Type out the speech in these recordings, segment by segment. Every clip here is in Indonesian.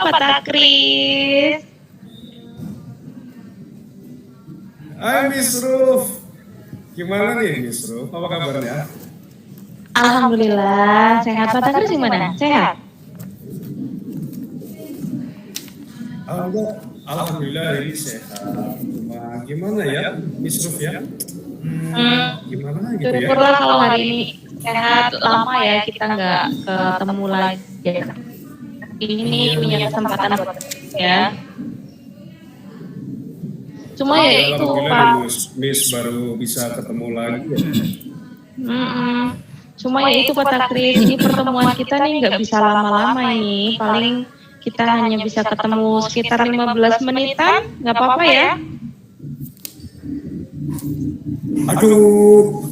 Pak Takris. Hai Miss Ruf, gimana nih Miss Ruf? Apa kabarnya? Alhamdulillah, sehat. Pak Takris gimana? Sehat? Alhamdulillah ini sehat. Cuma gimana ya Miss Ruf ya? Gimana gitu ya? Syukurlah kalau hari ini sehat. Lama ya kita nggak ketemu lagi. Ini punya kesempatan buat ya. Cuma ya itu Pak. Miss baru bisa ketemu lagi ya. Cuma ya itu Pak Takris, ini pertemuan kita nih nggak bisa lama-lama ini. Paling kita hanya bisa ketemu sekitar 15 menitan, nggak apa-apa ya? Aduh,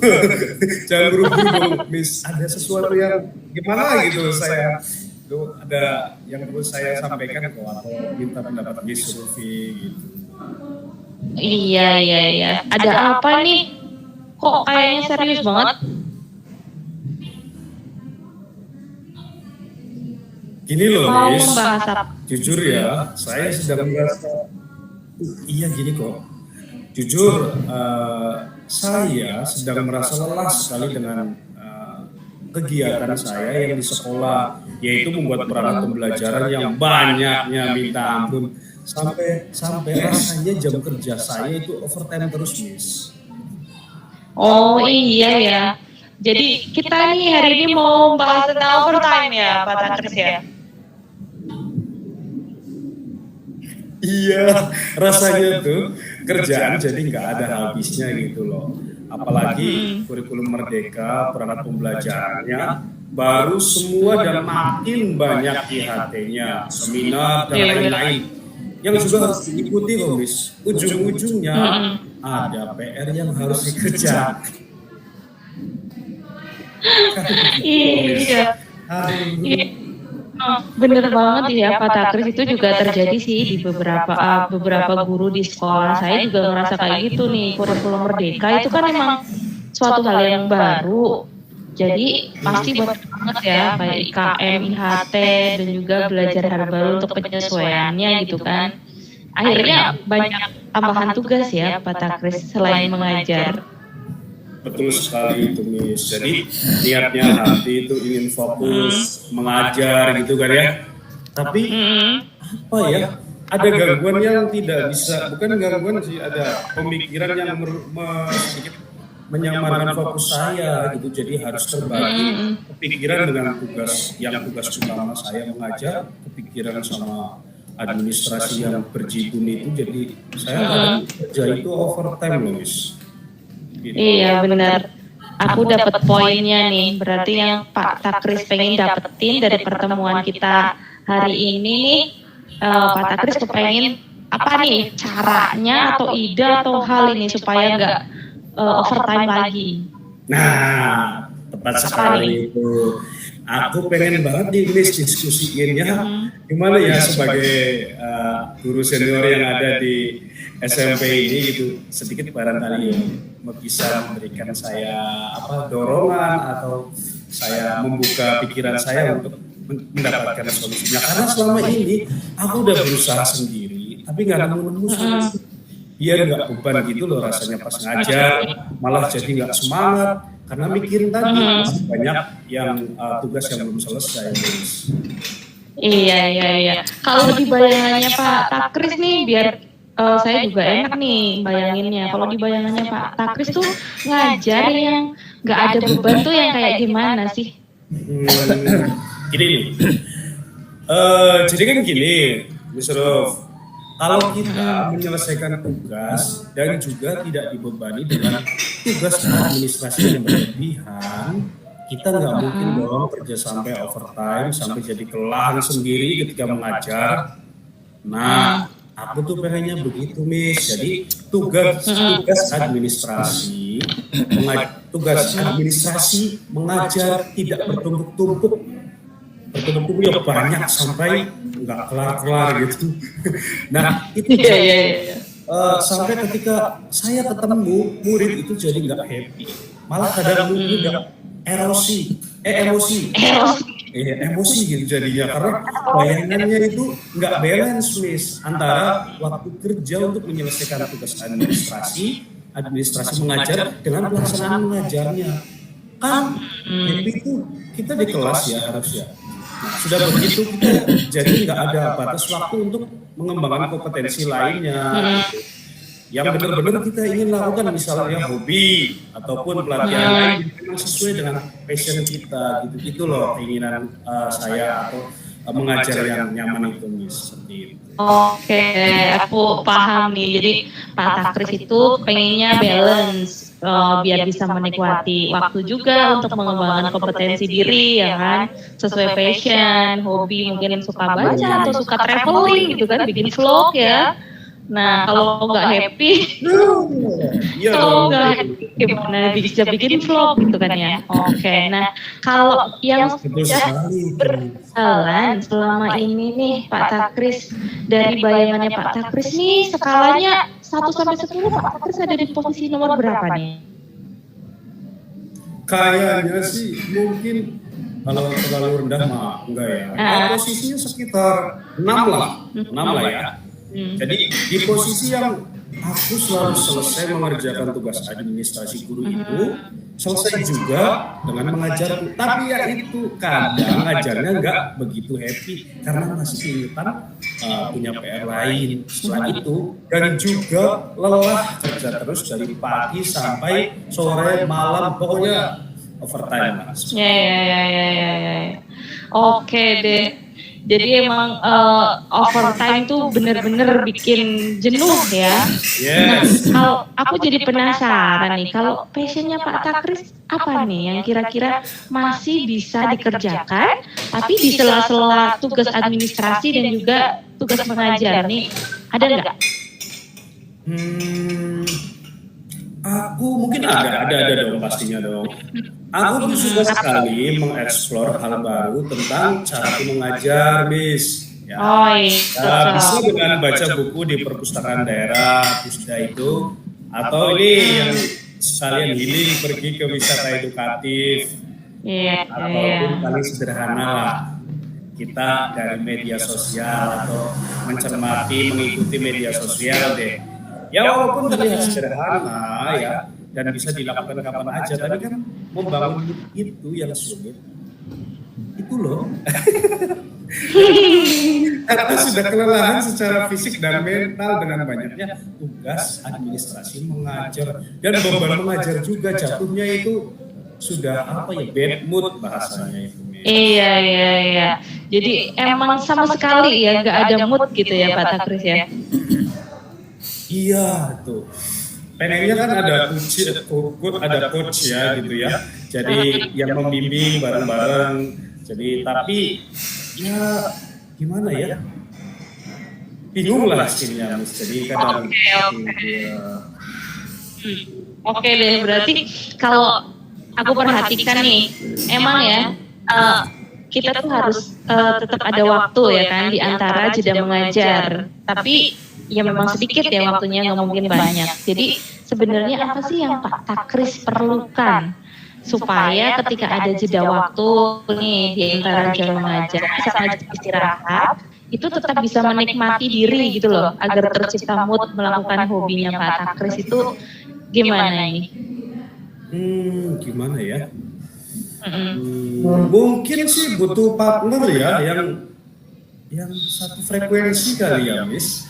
jangan buru-buru Miss. Ada sesuatu yang gimana gitu saya. Tuh ada yang perlu saya sampaikan kok atau minta pendapat Miss Rufi gitu. Iya. Ada apa nih? Kok kayaknya serius banget? Gini loh, Miss. Jujur ya, saya sedang merasa. Iya gini kok. Jujur, saya sedang merasa lelah sekali dengan kegiatan saya yang di sekolah, yaitu membuat perangkat pembelajaran yang banyaknya minta ampun. Sampai rasanya jam kerja saya itu overtime terus, Miss. Oh iya ya. Jadi kita nih hari ini mau bahas tentang overtime ya, Pak Takris ya. Iya, rasanya tuh kerjaan jadi nggak ada habisnya gitu loh. Apalagi kurikulum Merdeka, perangkat pembelajarannya baru semua dan makin banyak IHT-nya, seminar dan lain-lain. Yang juga harus diikuti loh, Miss. Ujung-ujungnya ada PR yang harus dikerjakan. Iya. Bener banget ya Pak Takris, itu juga terjadi sih di beberapa guru di sekolah. Saya juga ngerasa kayak gitu nih. Kurikulum Merdeka itu kan memang suatu hal yang baru. Jadi pasti banyak banget ya kayak IKM, IHT dan juga belajar hal baru untuk penyesuaiannya gitu kan. Akhirnya banyak tambahan tugas ya Pak Takris selain mengajar. Betul sekali itu, Miss. Jadi niatnya hati itu ingin fokus mengajar gitu kan ya. Tapi apa ya? Ada gangguan yang tidak bisa, bukan gangguan sih, ada pemikiran yang sedikit menyamarkan fokus saya gitu. Jadi harus terbagi kepikiran dengan tugas utama saya mengajar, kepikiran sama administrasi yang berjibun itu. Jadi saya kerja itu overtime loh, Miss. Gitu. Iya benar. Aku dapat poinnya nih. Berarti yang Pak Takris pengen dapetin dari pertemuan kita hari ini nih, Pak Takris kepengen apa nih caranya atau ide atau hal ini supaya nggak overtime lagi. Nah, tepat sekali itu. Aku pengen banget nih Miss diskusiinnya gimana ya sebagai guru senior yang ada di SMP ini gitu, sedikit barangkali bisa memberikan saya dorongan atau saya membuka pikiran saya untuk mendapatkan solusinya. Karena selama ini aku udah berusaha sendiri tapi nggak nemu solusi. Biar nggak beban gitu loh rasanya pas ngajar, malah jadi nggak semangat karena mikirin tadi masih banyak yang tugas yang belum selesai. Iya. Kalau di bayangannya Pak Takris nih, biar saya juga enak nih bayanginnya. Kalau di bayangannya Pak Takris tuh ngajar yang nggak ada beban tuh yang kayak gimana sih? Gini nih, jadi kan gini, Miss Ruf, kalau kita menyelesaikan tugas dan juga tidak dibebani dengan tugas administrasi yang berlebihan, kita nggak mungkin dong kerja sampai overtime, sampai jadi kelelahan sendiri ketika mengajar. Nah, aku tuh pengennya begitu, Miss. Jadi tugas administrasi mengajar tidak bertumpuk-tumpuk. Bertumpuk-tumpuk banyak sampai nggak kelar-kelar gitu. Nah itu sampai ketika saya ketemu murid itu jadi nggak happy, malah kadang murid udah emosi. emosi gitu jadinya karena bayangannya itu nggak balance Miss antara waktu kerja untuk menyelesaikan tugas administrasi mengajar dengan pelaksanaan mengajarnya kan itu kita di kelas ya harusnya. Nah, sudah begitu kita jadi nggak ada batas waktu untuk mengembangkan kompetensi lainnya yang benar-benar kita ingin lakukan misalnya hobi ataupun pelatihan lain yang memang sesuai dengan passion kita gitu loh keinginan saya atau mengajar yang nyaman itu seperti itu. Oke, aku paham nih. Jadi Pak Takris itu pengennya balance biar bisa menikmati waktu juga untuk mengembangkan kompetensi diri ya kan, sesuai passion, hobi mungkin suka baca atau suka traveling gitu kan, bikin vlog ya. Nah, kalau nggak happy, kalau nggak happy gimana bisa bikin vlog gitu kan ya. Oke, nah kalau yang sudah berjalan selama ini nih Pak Takris, dari bayangannya Pak Takris nih skalanya 1 sampai 10 Pak Takris ada di posisi nomor berapa nih? Kayaknya sih mungkin kalau terlalu rendah mah enggak ya. Posisinya sekitar 6 lah ya. Jadi di posisi yang aku selalu selesai mengerjakan tugas administrasi guru itu, selesai juga dengan mengajar. Tapi ya itu kadang ngajarnya nggak begitu happy karena masih kesulitan punya PR lain setelah itu dan juga lelah kerja terus dari pagi sampai sore malam pokoknya overtime. Ya. Oke deh. Jadi emang overtime tuh bener-bener bikin jenuh ya. Yes. Nah, aku jadi penasaran nih, kalau passionnya Pak Takris apa nih yang kira-kira masih bisa dikerjakan, tapi di sela-sela tugas administrasi dan juga tugas mengajar nih, ada nggak? Aku mungkin ada dong pastinya dong. Aku suka sekali mengeksplor hal baru tentang cara mengajar, Miss. Ya. Bisa dengan baca buku di perpustakaan daerah, Pusda itu, atau ini yang sekalian healing pergi ke wisata edukatif. Ataupun paling sederhana lah, kita dari media sosial atau mencermati, mengikuti media sosial deh. Ya walaupun terlihat sederhana ya dan bisa dilakukan kapan aja, tapi kan membangun itu yang sulit. Itu loh. Karena sudah kelelahan secara fisik dan mental dengan banyaknya tugas administrasi mengajar dan beban mengajar juga jatuhnya itu sudah bad mood bahasanya itu. Iya. Jadi emang sama sekali ya nggak ada mood gitu ya Pak Takris ya. Iya tuh. Pengennya kan ada coach ya gitu ya. Jadi yang membimbing bareng-bareng. Jadi tapi ya gimana ya? Bingung lah hasilnya. Jadi kadang. Oke deh, berarti kalau aku perhatikan nih, emang ya kita tuh harus tetap ada waktu ya kan di antara jeda mengajar. Tapi ya memang sedikit ya waktunya, nggak mungkin banyak. Jadi sebenarnya apa sih yang Pak Takris perlukan supaya ketika ada jeda waktu nih di antara jam mengajar sama istirahat itu tetap bisa menikmati diri gitu loh, agar tercipta mood melakukan hobinya Pak Takris itu gimana nih? Gimana ya? Mungkin sih butuh partner ya yang satu frekuensi kali ya, Miss.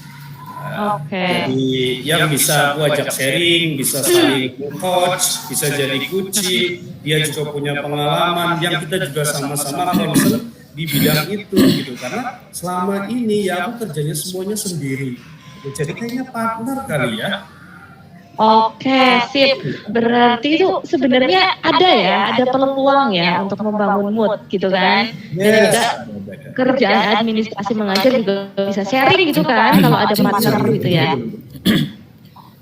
Jadi yang bisa aku ajak sharing, bisa saling coach, bisa jadi kunci. Dia juga punya pengalaman yang kita juga sama-sama concern di bidang itu gitu. Karena selama ini ya aku kerjanya semuanya sendiri. Jadi kayaknya partner kali ya. Oke, sip. Berarti itu sebenarnya ada peluang ya untuk membangun mood gitu kan. Dan juga kerjaan administrasi mengajar juga bisa sharing gitu kan kalau ada partner gitu ya.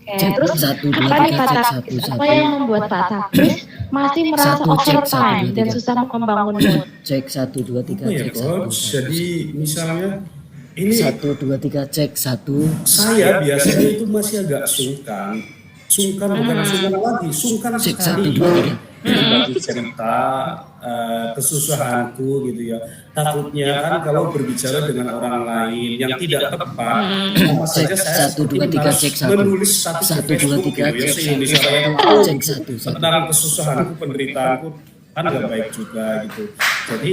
Oke, terus apa nih Pak Takris? Apa yang membuat Pak Takris masih merasa overtime dan susah membangun mood? Cek 1, 2, 3, cek 1. Jadi misalnya ini 1, 2, 3, cek 1. Saya biasanya itu masih agak sungkan sungkan, bukan sungkan lagi, sungkan Cek sekali 1, 2, 3. berbagi cerita kesusahanku gitu ya. Takutnya kan kalau berbicara dengan orang lain yang tidak tepat, sama Cek saja saya 1, 2, 3, harus cek 1. menulis status di 1, 2, Facebook 3, gitu ya, cek se-Indonesia 1. yang tahu Cek 1, 1. tentang kesusahanku, penderitaanku, kan nggak baik juga gitu. Jadi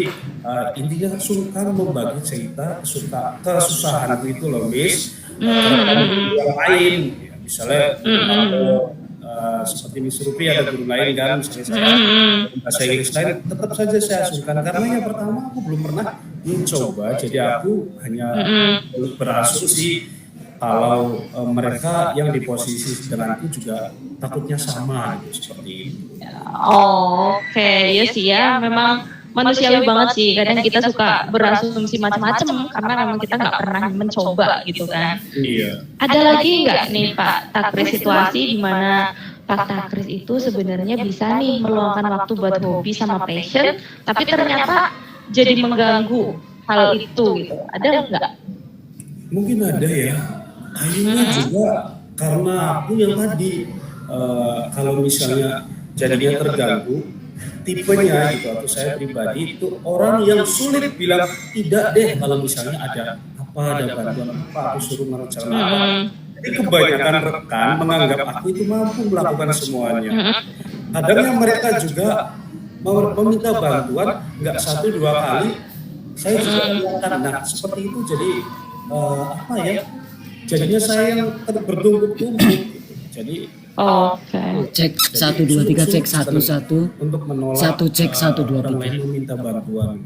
intinya sungkan membagi cerita kesusahanku itu loh, Miss. Yang lain, ya, misalnya kalau seperti Miss Rupi ada guru lain kan, misalnya saya bahasa Inggris lain, tetap saja saya sungkan karena yang pertama aku belum pernah mencoba, jadi aku hanya berasumsi kalau mereka yang di posisi denganku juga takutnya sama gitu, seperti itu. Oke, ya sih ya, memang manusiawi banget sih. Kadang kita suka berasumsi macam-macam karena memang kita nggak pernah mencoba gitu kan. Iya. Ada lagi nggak nih Pak Takris situasi di mana Pak Takris itu sebenarnya bisa nih meluangkan waktu buat hobi sama passion, tapi ternyata jadi mengganggu hal itu gitu. Ada nggak? Mungkin ada ya. Kayaknya juga karena aku yang tadi kalau misalnya jadinya terganggu, tipenya gitu atau saya pribadi itu orang yang sulit bilang tidak deh kalau misalnya ada bantuan apa, aku suruh merencanakan apa. Jadi kebanyakan rekan menganggap aku itu mampu melakukan semuanya. Kadang yang mereka juga meminta bantuan nggak 1 2 kali, saya juga melakukan. Nah seperti itu jadi apa ya? Jadinya saya yang bertumpuk-tumpuk gitu. Jadi cek 1, 2, 3, cek 1, 1. untuk menolak 1, cek 1, 2, orang 3. lain meminta bantuan.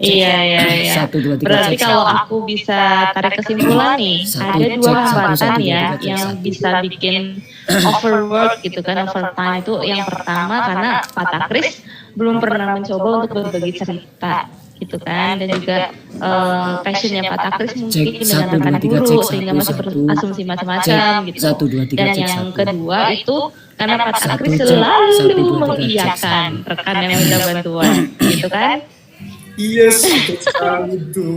Iya. 1, 2, 3, Berarti cek kalau 1. aku bisa tarik kesimpulan nih, 1, ada dua cek 1, hambatan 1, 2, ya 3, cek yang 1. bisa bikin overwork gitu kan, overtime itu yang pertama karena Pak Takris belum pernah mencoba untuk berbagi cerita gitu kan, dan juga passionnya Pak Takris mungkin Cek dengan 1, 2, rekan 3, guru cek sehingga 1, masih 1. berasumsi macam-macam gitu. 1, 2, 3, Dan cek yang 1. kedua itu karena Pak Takris 1, cek. selalu 1, 2, 3, cek mengiyakan rekan yang minta bantuan gitu kan. Yes, betul sekali itu.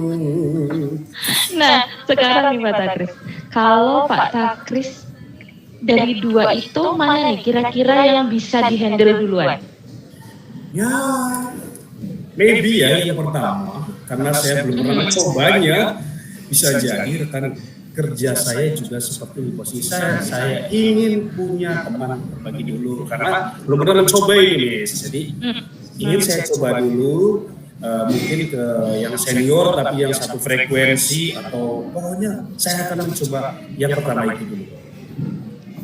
Nah, sekarang nih Pak Takris, kalau Pak Takris dari dua itu mana nih kira-kira yang bisa dihandle duluan? Ya, maybe ya yang pertama, karena saya belum pernah mencobanya, bisa jadi rekan kerja saya juga seperti di posisi saya ingin punya teman berbagi dulu, karena belum pernah mencoba ini, jadi ingin saya coba dulu. Mungkin ke yang senior tapi yang satu frekuensi atau pokoknya saya akan mencoba yang pertama itu dulu.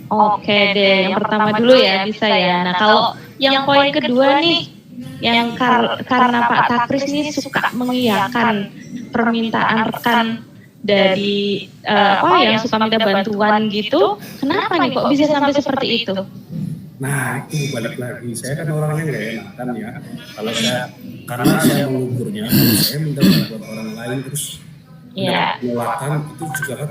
Oke deh, yang pertama dulu ya bisa ya. Nah kalau yang poin kedua nih, yang karena Pak Takris ini suka mengiyakan permintaan rekan dari yang suka minta bantuan gitu, kenapa nih kok bisa sampai seperti itu? Nah itu balik lagi, saya kan orangnya nggak enakan ya. Kalau karena saya mengukurnya, kalau saya minta bantuan orang lain terus menolakkan itu juga kan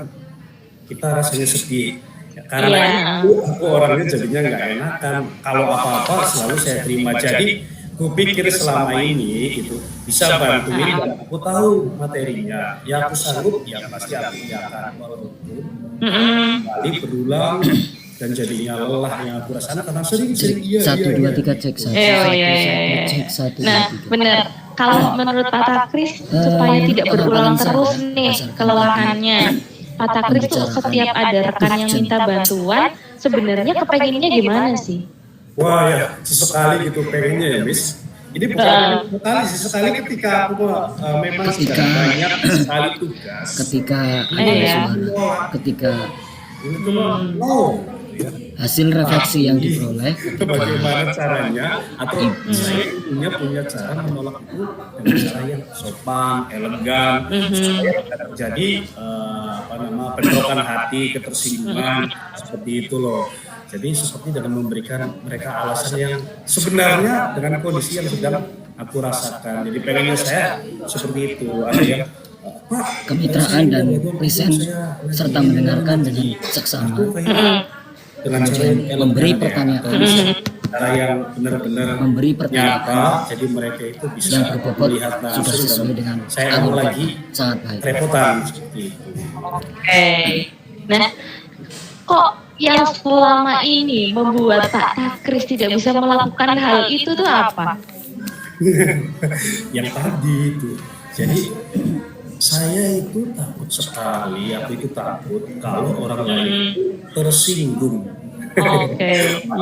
kita rasanya sedih. Ya, karena itu aku orangnya jadinya nggak enakan. Kalau apa-apa selalu saya terima. Jadi aku pikir selama ini gitu bisa bantuin dan aku tahu materinya. Ya aku sanggup, ya pasti aku akan walaupun kali berulang. Dan jadinya lelah yang aku rasakan karena sering-sering 1, 2, 3, cek 1. Cek 1, 2, 3. Nah benar, kalau menurut Pak Takris supaya tidak berulang terus nih kelelahannya, Pak Takris tuh setiap ada rekan yang minta bantuan sebenarnya kepengennya gimana sih? Wah ya, sesekali gitu pengennya ya Miss. Ini bukan sekali, sesekali ketika aku memang sudah banyak sekali tugas. Ketika ini cuma ya. Hasil refleksi yang diperoleh bagaimana caranya atau saya punya cara menolak itu dengan cara yang sopan, elegan supaya tidak terjadi bentrokan hati, ketersinggungan seperti itu loh. Jadi seperti dengan memberikan mereka alasan yang sebenarnya dengan kondisi yang sedang aku rasakan. Jadi pengennya saya seperti itu, ada yang kemitraan dan present serta mendengarkan dengan seksama dengan cara yang memberi pertanyaan cara yang benar-benar memberi pertanyaan nyata, jadi mereka itu bisa yang berbobot melihat sudah sesuai dengan saya lagi sangat baik. repotan seperti itu. Oke. Nah, kok yang selama ini membuat Pak Takris tidak bisa melakukan hal itu tuh apa? Yang tadi itu. Jadi saya itu takut sekali, aku itu takut kalau orang lain Hmm, itu tersinggung. oke,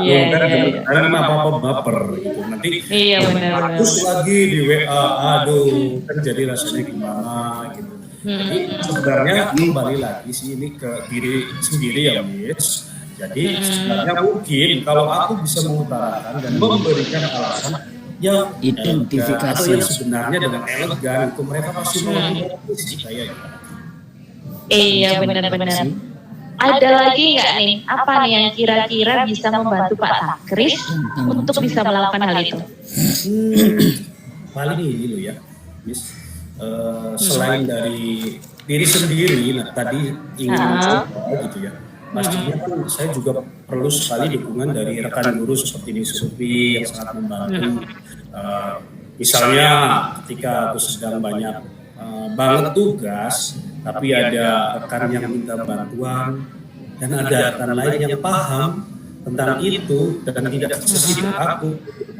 iya Aduh, kan iya iya. kadang apa-apa baper gitu. Nanti Iya benar-benar. terus lagi di WA, aduh, kan jadi rasanya gimana gitu. Jadi sebenarnya kembali lagi sih ini ke diri sendiri ya, Miss. Jadi sebenarnya mungkin kalau aku bisa mengutarakan dan memberikan alasan yang elegan atau Identifikasi. yang sebenarnya dengan elegan itu mereka pasti mau mengerti sih kayaknya. Iya Bisa benar-benar. mengatasi Ada lagi nggak nih? Apa nih yang kira-kira bisa membantu Pak Takris yang tanggung untuk bisa melakukan hal itu? Hmm, paling ini loh ya, Miss. Selain dari diri sendiri, nah tadi ingin Ah, mencoba gitu ya. Pastinya kan saya juga perlu sekali dukungan dari rekan guru seperti Miss Sufi yang sangat membantu. Eh, Misalnya ketika aku sedang banyak banget tugas, tapi ada rekan yang minta bantuan dan ada rekan lain yang paham tentang itu dan tidak sesibuk aku,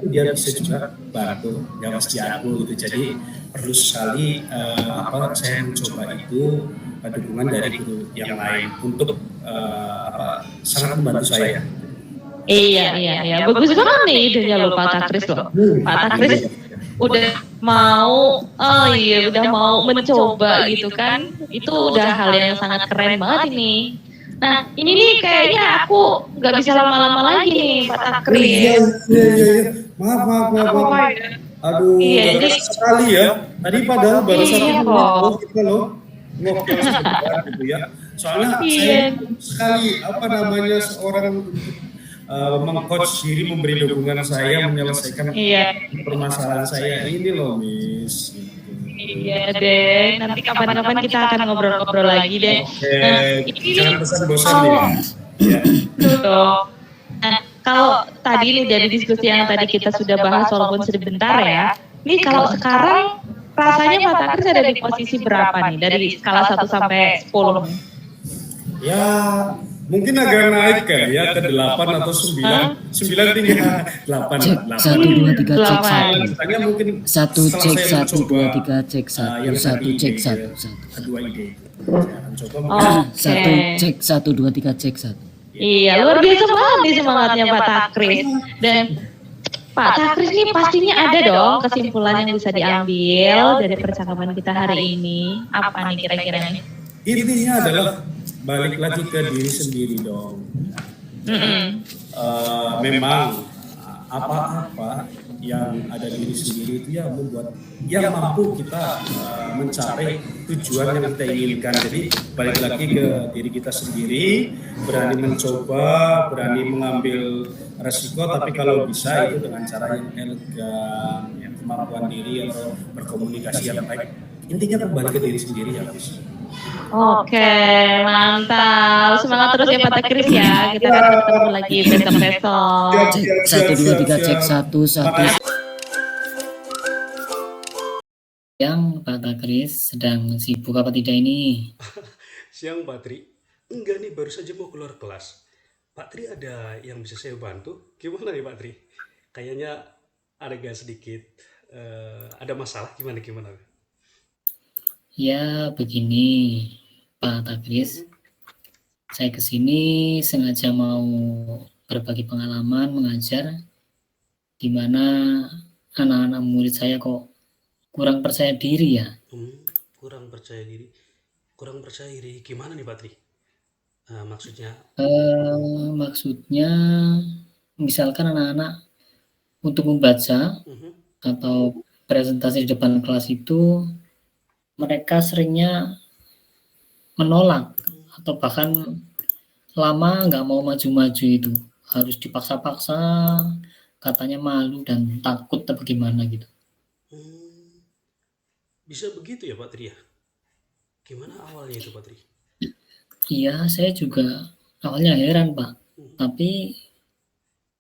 dia bisa juga bantu, nggak mesti aku gitu. Jadi perlu sekali saya mencoba itu dukungan dari guru yang lain untuk sangat membantu saya. iya iya iya. Bagus banget nih idenya loh Pak Takris loh. Pak Takris udah mau, oh iya udah mau mencoba gitu kan. Itu udah hal yang sangat keren banget ini. Nah, ini nih kayaknya aku nggak bisa lama-lama lagi nih, Pak Oh iya, Takris. iya, iya, iya. Maaf, maaf, Nggak maaf, apa-apa maaf. ya. Aduh, Iya, gak jadi kerasa sekali ya. Tadi padahal baru satu iya menit loh kok. kita loh. Ngokil sebentar gitu ya. Soalnya saya Iya. sekali apa namanya seorang untuk mengcoach diri, memberi dukungan saya menyelesaikan Iya. permasalahan saya ini loh, Miss. Gitu. Iya deh, nanti kapan-kapan kita akan ngobrol-ngobrol lagi deh. Oke, Nah, ini jangan bosan-bosan kalau ya. Ya. betul dong. Nah, kalau tadi nih dari diskusi yang tadi kita sudah bahas walaupun sebentar ya. Ini kalau sekarang rasanya Pak Takris ada di posisi berapa nih dari skala 1 sampai 10? Ya, mungkin agak naik kali ya ke 8 atau 9. Hah? 9 tinggi 8 cek lah, 8. 1 2 3 cek 8. 1 Lanjutannya mungkin satu setelah cek saya 1 mencoba 2 3 cek 1 yang satu tadi cek ide, 1 1 kedua ide itu. Saya akan coba Oke. satu cek 1 2 3 cek 1. Iya, luar biasa banget nih semangatnya Pak Takris. Dan Pak Takris ini pastinya ada dong kesimpulan yang bisa diambil dari percakapan kita hari ini. Apa nih kira-kira nih? intinya adalah balik lagi ke diri sendiri dong. Mm-mm. Memang apa-apa yang ada di diri sendiri itu ya membuat yang mampu kita mencapai tujuan yang kita inginkan. Jadi balik lagi ke diri kita sendiri, berani mencoba, berani mengambil resiko, tapi kalau bisa itu dengan cara yang elegan, yang kemampuan diri atau berkomunikasi yang baik. Intinya kembali ke diri sendiri ya, guys. Oke, mantap. Semangat terus ya Pak Takris ya. Kita akan bertemu lagi besok-besok. Cek 1 2 3 cek 1 1. Yang Pak Takris sedang sibuk apa tidak ini? Siang Pak Tri, enggak nih baru saja mau keluar kelas. Pak Tri ada yang bisa saya bantu? Gimana nih Pak Tri? Kayaknya agak sedikit ada masalah gimana gimana? Ya begini Pak Takris, saya kesini sengaja mau berbagi pengalaman mengajar di mana anak-anak murid saya kok kurang percaya diri ya. Kurang percaya diri. Kurang percaya diri gimana nih Pak Tri? Maksudnya? Maksudnya misalkan anak-anak untuk membaca Mhm. atau presentasi di depan kelas itu mereka seringnya menolak atau bahkan lama nggak mau maju-maju itu, harus dipaksa-paksa, katanya malu dan takut atau bagaimana gitu. Hmm, bisa begitu ya Pak Tri ya? Gimana awalnya itu Pak Tri? Iya, saya juga awalnya heran Pak, tapi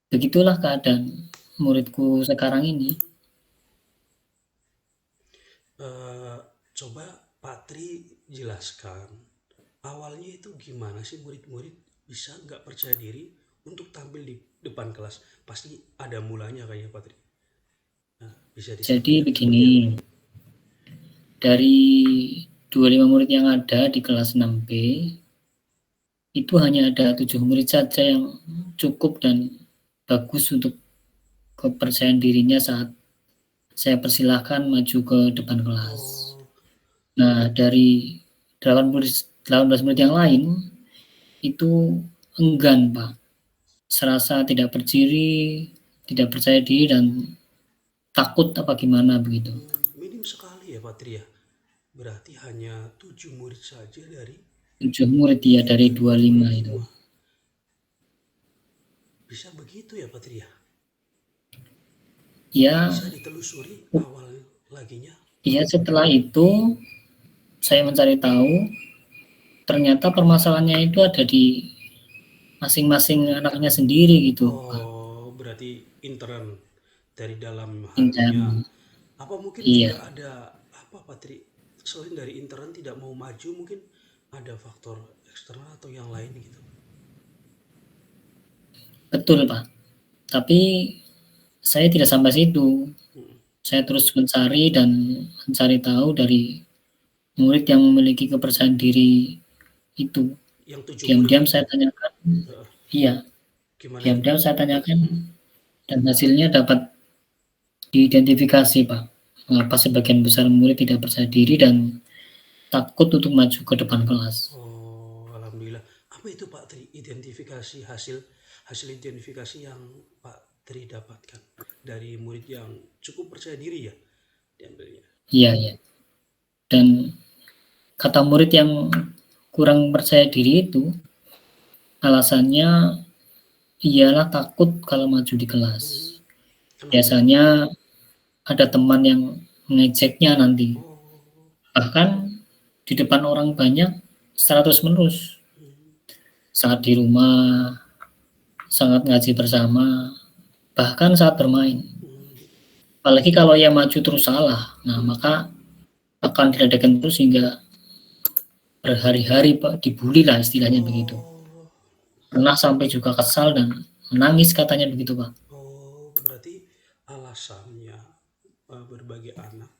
begitulah keadaan muridku sekarang ini. Eh, Coba Pak Tri jelaskan awalnya itu gimana sih murid-murid bisa nggak percaya diri untuk tampil di depan kelas? Pasti ada mulanya kayaknya Pak Tri. Nah, bisa Jadi disampaikan seperti apa? begini, dari 25 murid yang ada di kelas 6B, itu hanya ada 7 murid saja yang cukup dan bagus untuk kepercayaan dirinya saat saya persilahkan maju ke depan kelas. Oh, Nah, dari 18 murid yang lain, itu enggan, Pak. Serasa tidak berdiri, tidak percaya diri, dan takut apa gimana begitu. minim sekali ya Pak Tri ya. Berarti hanya 7 murid saja dari 7 murid ya dari 25 itu. 25. Bisa begitu ya Pak Tri ya? Ya, Bisa ditelusuri awal laginya. ya setelah itu saya mencari tahu, ternyata permasalahannya itu ada di masing-masing anaknya sendiri gitu, Pak. Oh, berarti intern dari dalam hatinya. Intern. Apa mungkin Iya, juga ada apa Pak Tri? Selain dari intern tidak mau maju, mungkin ada faktor eksternal atau yang lain gitu. betul, Pak. Tapi saya tidak sampai situ. Hmm. Saya terus mencari dan mencari tahu dari murid yang memiliki kepercayaan diri itu. Yang 7 murid Diam-diam itu. saya tanyakan, Heeh. iya, Gimana itu? diam-diam saya tanyakan, dan hasilnya dapat diidentifikasi, Pak. Mengapa sebagian besar murid tidak percaya diri dan takut untuk maju ke depan kelas. Oh, alhamdulillah. Apa itu Pak Tri? Identifikasi hasil identifikasi yang Pak Tri dapatkan dari murid yang cukup percaya diri ya diambilnya. Iya, iya. Dan kata murid yang kurang percaya diri itu, alasannya ialah takut kalau maju di kelas. Kenapa? Biasanya ada teman yang mengejeknya nanti. Oh, Bahkan di depan orang banyak secara terus-menerus. Saat di rumah, sangat ngaji bersama, bahkan saat bermain. Apalagi kalau ia maju terus salah, nah maka akan diledekan terus hingga berhari-hari, Pak, dibully lah istilahnya begitu. oh, Pernah sampai juga kesal dan menangis katanya begitu, Pak. oh, berarti alasannya berbagai anak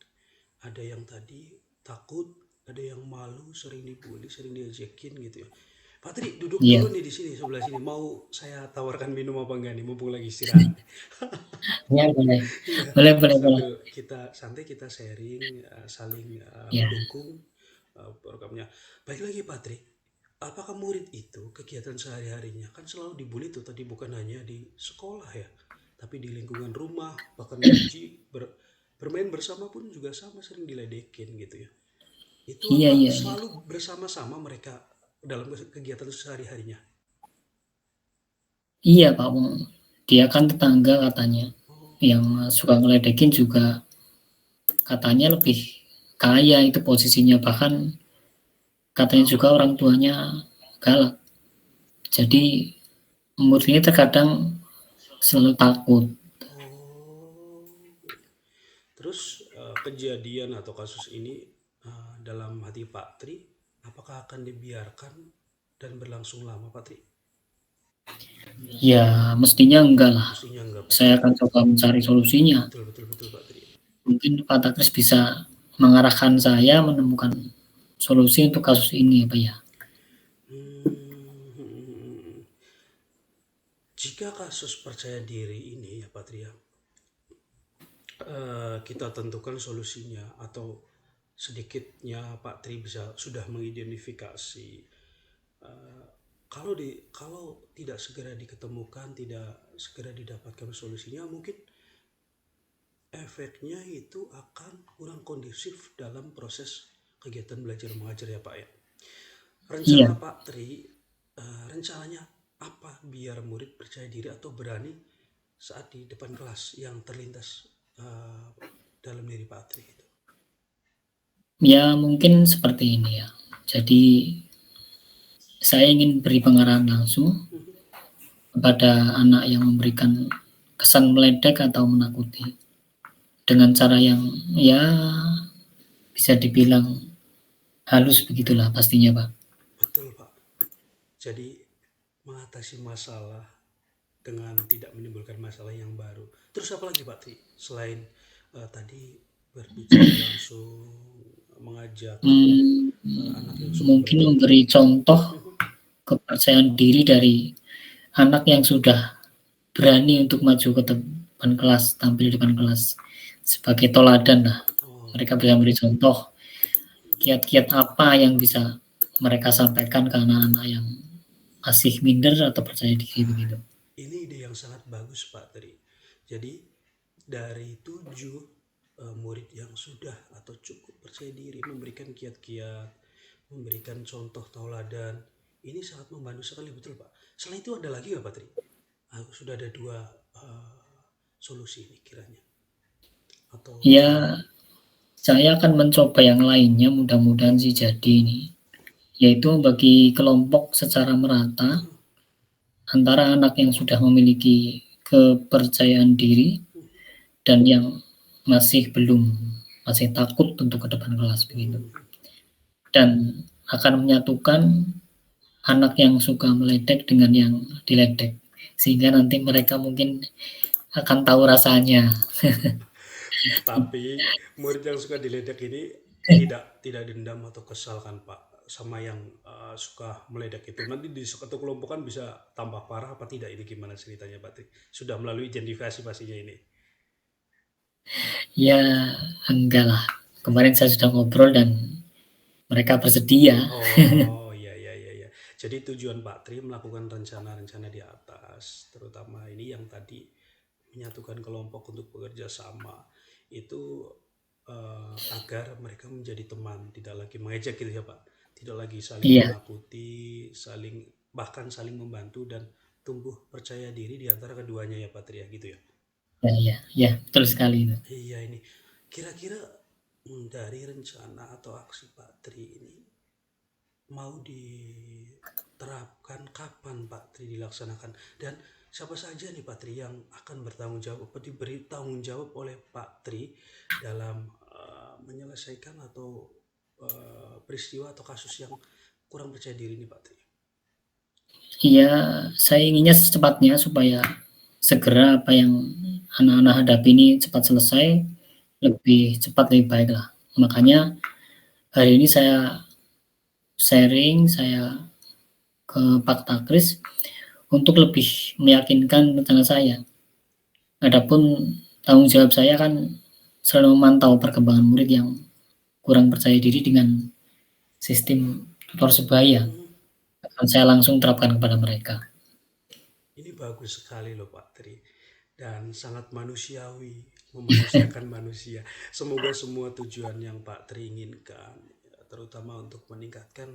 ada yang tadi takut, ada yang malu, sering dibully, sering diajakin gitu ya. Pak Tri, duduk Iya, dulu nih di sini sebelah sini. Mau saya tawarkan minum apa enggak nih, mumpung lagi istirahat. ya boleh, Iya, boleh. sambil kita santai kita sharing, saling Ya, mendukung programnya. Baik lagi Pak Tri, apakah murid itu kegiatan sehari-harinya kan selalu dibully itu tadi bukan hanya di sekolah ya, tapi di lingkungan rumah, bahkan ngaji, bermain bersama pun juga sama sering diledekin gitu ya. Itu iya, apa iya, iya. selalu bersama-sama mereka dalam kegiatan sehari-harinya? Iya, Pak. Dia kan tetangga katanya. Oh, Yang suka ngeledekin juga katanya lebih kaya itu posisinya. Bahkan katanya juga orang tuanya galak. Jadi murid ini terkadang selalu takut. oh. Terus kejadian atau kasus ini dalam hati Pak Tri, apakah akan dibiarkan dan berlangsung lama Pak Tri? Ya, mestinya enggak lah. Mestinya enggak Pak Tri. Saya akan coba mencari solusinya. Betul Pak Tri. Mungkin Pak Takris bisa mengarahkan saya menemukan solusi untuk kasus ini, Pak ya. Hmm, jika kasus percaya diri ini ya Pak Tri ya, kita tentukan solusinya atau sedikitnya Pak Tri bisa sudah mengidentifikasi kalau tidak segera diketemukan, tidak segera didapatkan solusinya, mungkin efeknya itu akan kurang kondusif dalam proses kegiatan belajar mengajar ya Pak ya. Rencana Iya, Pak Tri, rencananya apa biar murid percaya diri atau berani saat di depan kelas yang terlintas dalam diri Pak Tri itu? ya mungkin seperti ini ya. Jadi saya ingin beri pengarahan langsung kepada anak yang memberikan kesan meledek atau menakuti dengan cara yang ya bisa dibilang halus begitulah pastinya, Pak. Betul Pak. Jadi mengatasi masalah dengan tidak menimbulkan masalah yang baru. Terus apa lagi Pak Tri? Selain tadi berbicara langsung, mengajak Hmm, anak yang suka mungkin meledek. memberi contoh kepercayaan diri dari anak yang sudah berani untuk maju ke depan kelas, tampil di depan kelas sebagai toladan lah. Oh, Mereka bisa memberi contoh kiat-kiat apa yang bisa mereka sampaikan ke anak-anak yang masih minder atau percaya diri begitu. ini ide yang sangat bagus Pak Tri. Jadi dari 7 murid yang sudah atau cukup percaya diri memberikan kiat-kiat, memberikan contoh tauladan, ini sangat membantu sekali betul Pak. Selain itu ada lagi nggak Pak Tri? Sudah ada 2 solusi ini kiranya atau cara. Ya, saya akan mencoba yang lainnya, mudah-mudahan sih jadi ini, yaitu bagi kelompok secara merata antara anak yang sudah memiliki kepercayaan diri dan yang masih takut untuk ke depan kelas begitu. Dan akan menyatukan anak yang suka meledek dengan yang diledek, sehingga nanti mereka mungkin akan tahu rasanya. Tapi murid yang suka diledek ini tidak dendam atau kesal kan Pak sama yang suka meledek itu. Nanti di suatu kelompok kan bisa tambah parah apa tidak, ini gimana ceritanya Pak Tri? Sudah melalui identifikasi pastinya ini. Ya, enggak lah. Kemarin saya sudah ngobrol dan mereka bersedia. Oh iya iya iya iya. Jadi tujuan Pak Tri melakukan rencana-rencana di atas, terutama ini yang tadi menyatukan kelompok untuk bekerja sama itu agar mereka menjadi teman, tidak lagi mengejek gitu ya Pak, tidak lagi saling Iya, menakuti, bahkan saling membantu dan tumbuh percaya diri di antara keduanya ya Pak Tri ya gitu ya. ya, betul sekali itu. Iya ini kira-kira dari rencana atau aksi Pak Tri ini mau diterapkan kapan Pak Tri dilaksanakan, dan siapa saja nih Pak Tri yang akan bertanggung jawab atau diberi tanggung jawab oleh Pak Tri dalam menyelesaikan atau peristiwa atau kasus yang kurang percaya diri ini Pak Tri? Iya, saya inginnya secepatnya supaya segera apa yang anak-anak hadapi ini cepat selesai, lebih cepat lebih baik lah. Makanya hari ini saya sharing, saya ke Pak Takris untuk lebih meyakinkan rencana saya. Adapun tanggung jawab saya kan selalu memantau perkembangan murid yang kurang percaya diri dengan sistem tutor sebaya. Akan saya langsung terapkan kepada mereka. Ini bagus sekali loh Pak Tri, dan sangat manusiawi, memanusiakan manusia. Semoga semua tujuan yang Pak Tri inginkan, terutama untuk meningkatkan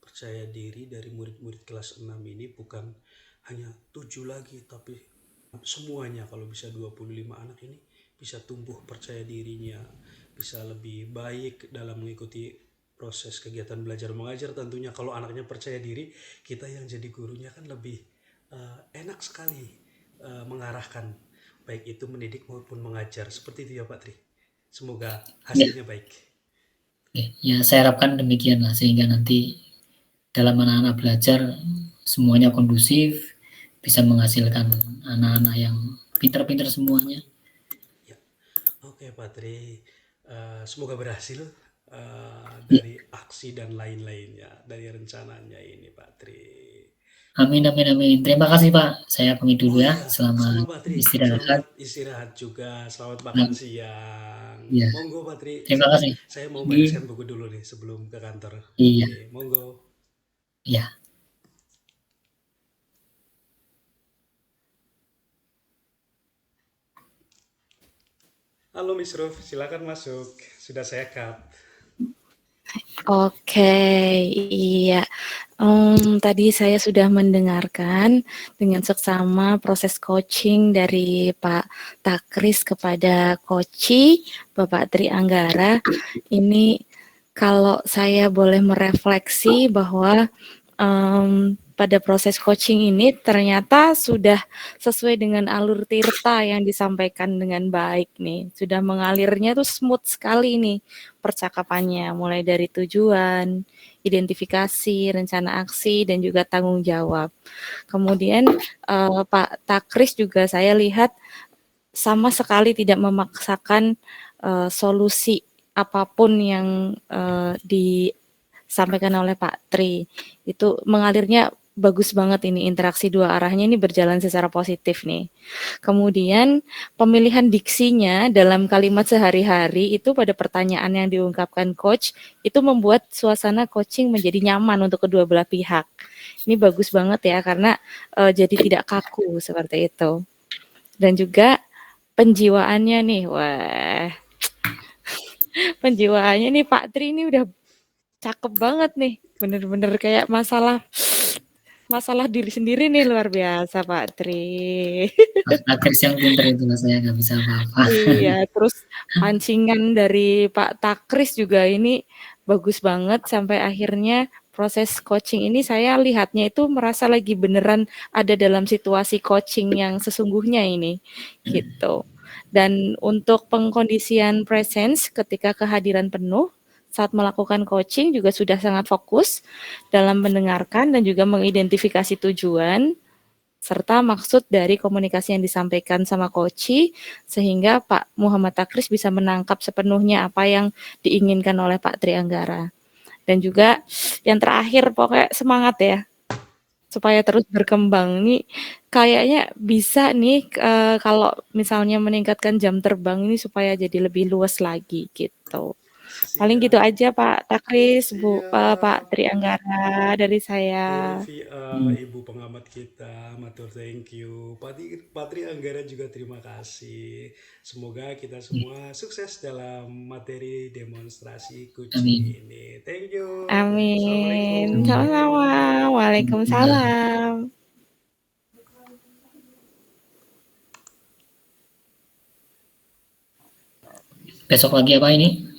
percaya diri dari murid-murid kelas 6 ini bukan hanya 7 lagi, tapi semuanya, kalau bisa 25 anak ini bisa tumbuh percaya dirinya, bisa lebih baik dalam mengikuti proses kegiatan belajar mengajar. Tentunya kalau anaknya percaya diri, kita yang jadi gurunya kan lebih enak sekali mengarahkan, baik itu mendidik maupun mengajar. Seperti itu ya Pak Tri. Semoga Ya, hasilnya baik. ya saya harapkan demikian lah sehingga nanti dalam anak-anak belajar semuanya kondusif, bisa menghasilkan anak-anak yang pintar-pintar semuanya. Ya, oke Pak Tri. Semoga berhasil Ya, dari aksi dan lain-lainnya dari rencananya ini Pak Tri. amin, amin, amin. Terima kasih Pak. Saya pamit Oh dulu ya. iya, sama Selamat Pak Tri. istirahat. Selamat istirahat juga. Selamat makan Nah, siang. ya, Monggo Pak Tri. terima kasih. Saya mau Iya, bereskan buku dulu nih sebelum ke kantor. iya, Oke, monggo. iya. Halo Miss Ruf, silakan masuk. Sudah saya cut. Oke, iya. Tadi saya sudah mendengarkan dengan seksama proses coaching dari Pak Takris kepada Koci, Bapak Tri Anggara. Ini kalau saya boleh merefleksi bahwa pada proses coaching ini ternyata sudah sesuai dengan alur Tirta yang disampaikan dengan baik nih. Sudah mengalirnya tuh smooth sekali nih percakapannya, mulai dari tujuan, identifikasi, rencana aksi, dan juga tanggung jawab. Kemudian Pak Takris juga saya lihat sama sekali tidak memaksakan solusi apapun yang disampaikan oleh Pak Tri. Itu mengalirnya bagus banget ini, interaksi dua arahnya ini berjalan secara positif nih. Kemudian pemilihan diksinya dalam kalimat sehari-hari itu pada pertanyaan yang diungkapkan coach itu membuat suasana coaching menjadi nyaman untuk kedua belah pihak. Ini bagus banget ya karena jadi tidak kaku seperti itu. Dan juga penjiwaannya nih, wah, penjiwaannya nih Pak Tri ini udah cakep banget nih, bener-bener kayak masalah diri sendiri nih, luar biasa Pak Tri. Takris yang pinter itu saya nggak bisa apa-apa. Iya, terus pancingan dari Pak Takris juga ini bagus banget sampai akhirnya proses coaching ini saya lihatnya itu merasa lagi beneran ada dalam situasi coaching yang sesungguhnya ini, gitu. Dan untuk pengkondisian presence ketika kehadiran penuh saat melakukan coaching juga sudah sangat fokus dalam mendengarkan dan juga mengidentifikasi tujuan serta maksud dari komunikasi yang disampaikan sama coach sehingga Pak Muhammad Takris bisa menangkap sepenuhnya apa yang diinginkan oleh Pak Tri Anggara. Dan juga yang terakhir pokoknya semangat ya supaya terus berkembang. Nih kayaknya bisa nih kalau misalnya meningkatkan jam terbang ini supaya jadi lebih luas lagi gitu. Paling gitu Siap, aja Pak Takris, Pak siap. Tri Anggara dari saya. Dari Ibu pengamat kita, matur thank you. Patri Anggara juga terima kasih. Semoga kita semua sukses dalam materi demonstrasi coaching Amin. ini. Thank you. Amin. Assalamualaikum. Sama-sama. Waalaikumsalam. Besok lagi apa ini?